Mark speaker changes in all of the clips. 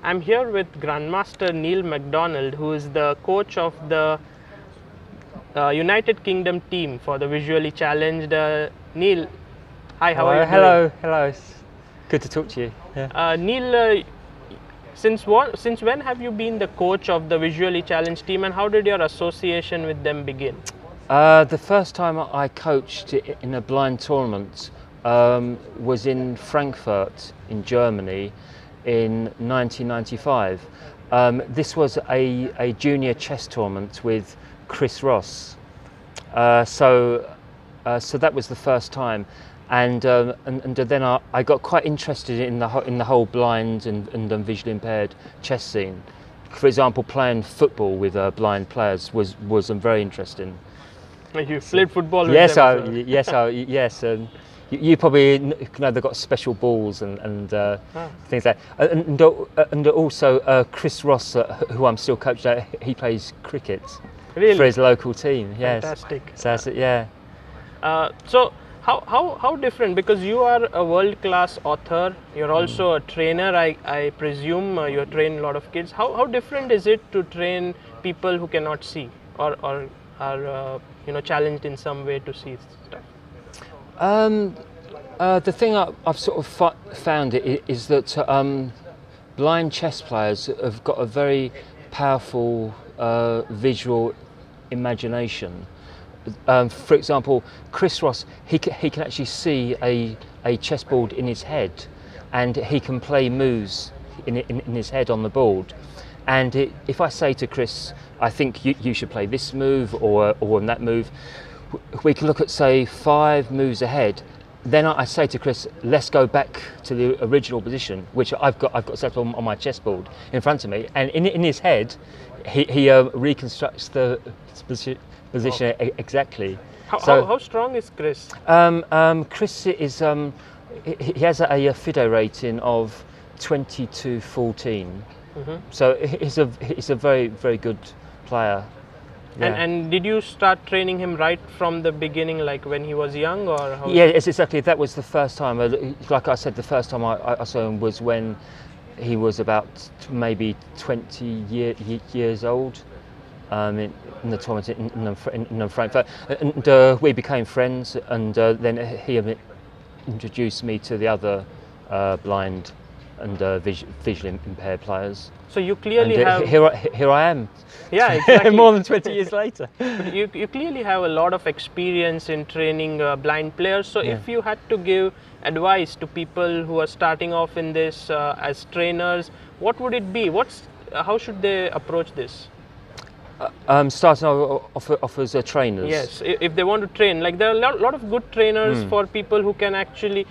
Speaker 1: I'm here with Grandmaster Neil Mcdonald, who is the coach of the United Kingdom team for the visually challenged. Neil, hi, how are you
Speaker 2: doing? Hello. It's good to talk to you.
Speaker 1: Yeah. Neil, since when have you been the coach of the visually challenged team, and how did your association with them begin?
Speaker 2: The first time I coached in a blind tournament was in Frankfurt in Germany in 1995. This was a junior chess tournament with Chris Ross. So that was the first time, and then I got quite interested in the whole blind and visually impaired chess scene. For example, playing football with blind players was very interesting.
Speaker 1: You played football with them?
Speaker 2: Yes. You probably know they've got special balls and things like that. And also Chris Ross, who I'm still coaching, he plays cricket for his local team. Yes.
Speaker 1: Fantastic.
Speaker 2: So that's it, yeah.
Speaker 1: So how different? Because you are a world-class author. You're also a trainer. I presume you train a lot of kids. How different is it to train people who cannot see or are challenged in some way to see stuff?
Speaker 2: The thing I've sort of found is that blind chess players have got a very powerful visual imagination. For example, Chris Ross, he can actually see a chessboard in his head, and he can play moves in his head on the board. And if I say to Chris, I think you should play this move or that move, we can look at, say, 5 moves ahead. Then I say to Chris, let's go back to the original position, which I've got set on my chessboard in front of me. And in his head, he reconstructs the position exactly.
Speaker 1: How strong is Chris?
Speaker 2: Chris is he has a FIDE rating of 20-14. Mm-hmm. So he's a very, very good player. Yeah.
Speaker 1: And did you start training him right from the beginning, like when he was young, or how?
Speaker 2: Yeah, it's exactly. That was the first time. Like I said, the first time I saw him was when he was about maybe 20 years old. In the tournament in Frankfurt, and we became friends, and then he introduced me to the other blind and visually impaired players.
Speaker 1: So you clearly have...
Speaker 2: Here I am.
Speaker 1: Yeah, exactly.
Speaker 2: More than 20 years later.
Speaker 1: But you clearly have a lot of experience in training blind players. So if you had to give advice to people who are starting off in this as trainers, what would it be? How should they approach this?
Speaker 2: Starting off as trainers.
Speaker 1: Yes, if they want to train, like there are a lot of good trainers for people who can actually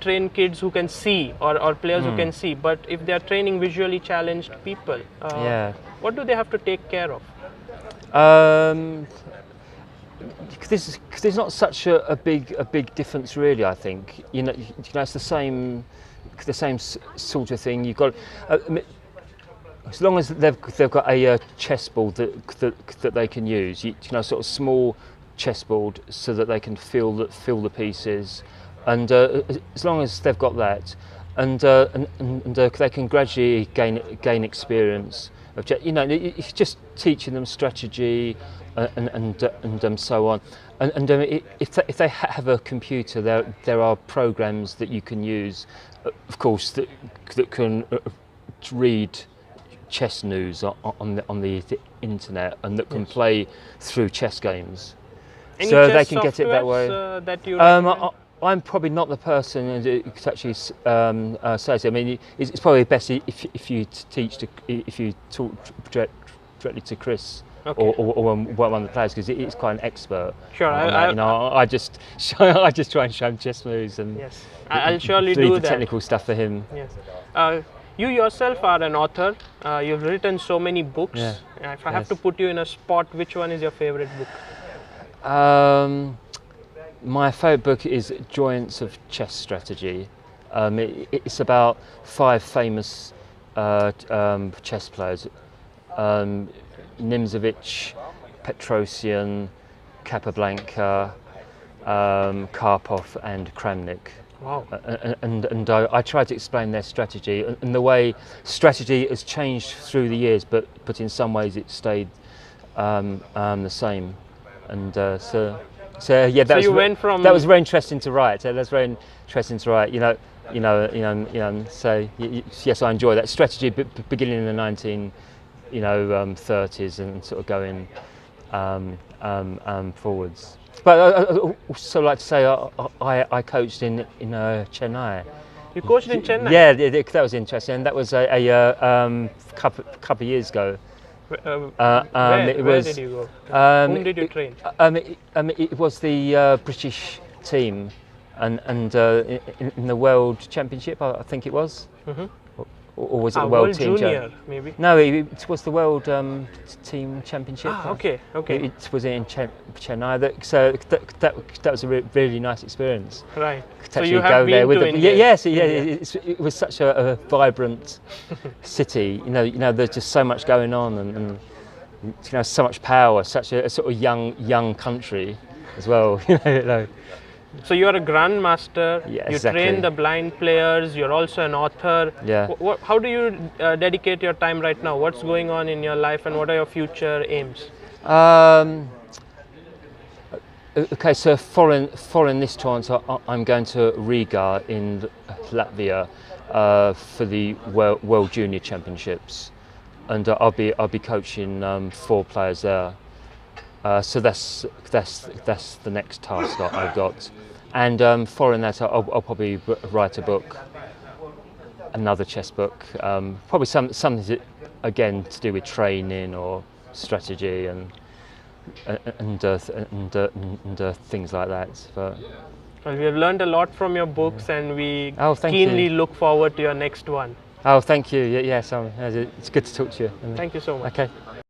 Speaker 1: train kids who can see or players who can see. But if they are training visually challenged people, what do they have to take care of?
Speaker 2: There's not such a big difference, really. I think it's the same sort of thing. You've got. As long as they've got a chessboard that they can use, sort of small chessboard, so that they can feel the pieces, and as long as they've got that, and they can gradually gain experience of it's just teaching them strategy and so on, and if they have a computer, there are programs that you can use, of course, that can read chess news on the internet, and that can play through chess games.
Speaker 1: Any
Speaker 2: so
Speaker 1: chess
Speaker 2: they can get it that way.
Speaker 1: That you
Speaker 2: I'm probably not the person who could actually say so. I mean, it's probably best if you talk directly to Chris.
Speaker 1: Okay.
Speaker 2: Or one of the players, because it's quite an expert.
Speaker 1: Sure,
Speaker 2: I just try and show him chess moves, and
Speaker 1: yes, I'll surely do
Speaker 2: the
Speaker 1: that.
Speaker 2: technical stuff for him.
Speaker 1: Yes. You yourself are an author. You've written so many books.
Speaker 2: Yeah.
Speaker 1: If I have to put you in a spot, which one is your favorite book?
Speaker 2: My favourite book is Joyance of Chess Strategy. It's about 5 famous chess players: Nimzovich, Petrosian, Capablanca, Karpov, and Kramnik.
Speaker 1: Wow.
Speaker 2: And I tried to explain their strategy and the way strategy has changed through the years, but in some ways it stayed the same. And so yeah, that
Speaker 1: So
Speaker 2: was
Speaker 1: you went from
Speaker 2: that was very interesting to write. That's very interesting to write. So yes, I enjoy that strategy, but beginning in the 30s and sort of going forwards. But I also like to say I coached in Chennai.
Speaker 1: You coached in Chennai?
Speaker 2: Yeah, that was interesting. That was a couple of years ago.
Speaker 1: Where did you go? Whom did you train?
Speaker 2: It was the British team, and in the World Championship, I think it was. Mm-hmm. Or was it the World Team
Speaker 1: Junior, maybe?
Speaker 2: No, it was the World Team Championship.
Speaker 1: Okay.
Speaker 2: It was in Chennai. So that was a really nice experience.
Speaker 1: Right.
Speaker 2: So you have been to India? Yes. It was such a vibrant city. There's just so much going on, and so much power. Such a sort of young country as well.
Speaker 1: So you are a grandmaster.
Speaker 2: Yeah,
Speaker 1: you
Speaker 2: exactly.
Speaker 1: train the blind players. You're also an author.
Speaker 2: Yeah.
Speaker 1: How do you dedicate your time right now? What's going on in your life, and what are your future aims?
Speaker 2: Okay, so following this chance, I'm going to Riga in Latvia for the World Junior Championships, and I'll be coaching 4 players there. So that's the next task that I've got, and following that, I'll probably write a book, another chess book, probably something again to do with training or strategy and things like that. But
Speaker 1: well, we have learned a lot from your books, and we
Speaker 2: thank
Speaker 1: keenly
Speaker 2: you.
Speaker 1: look forward to your next one.
Speaker 2: Oh, thank you. Yes, it's good to talk to you.
Speaker 1: Thank you so much.
Speaker 2: Okay.